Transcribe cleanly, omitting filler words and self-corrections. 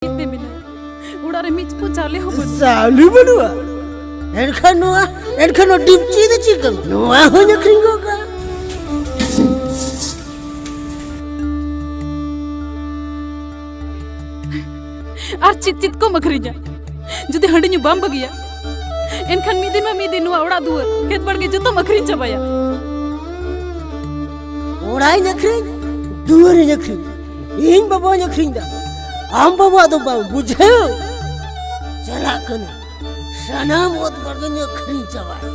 ᱡᱟᱹᱯᱤᱫ ᱛᱮ ᱢᱮᱱᱟᱭᱟ ᱚᱲᱟᱜ ᱨᱮ ᱢᱤᱪ ᱠᱚ ᱪᱟᱣᱞᱮ ᱦᱚᱸ ᱵᱟᱹᱱᱩᱜ ᱪᱟᱣᱞᱮ ᱵᱟᱹᱱᱩᱜᱼᱟ एनखान डिपची दे चिकन नोआ होने खरिंगो का आर चित को मखरिजा जुदि हंडी नु बाम बगिया एनखान मी दिन नोआ ओड़ा दुआर खेत बड़गे जतो मखरिन चबाया ओड़ाई नखरिन दुआर नखरिन इन बाबा नखरिन दा आम बाबा तो बा बुझे चला कने सना मोत बड़गे नखरिन चबाया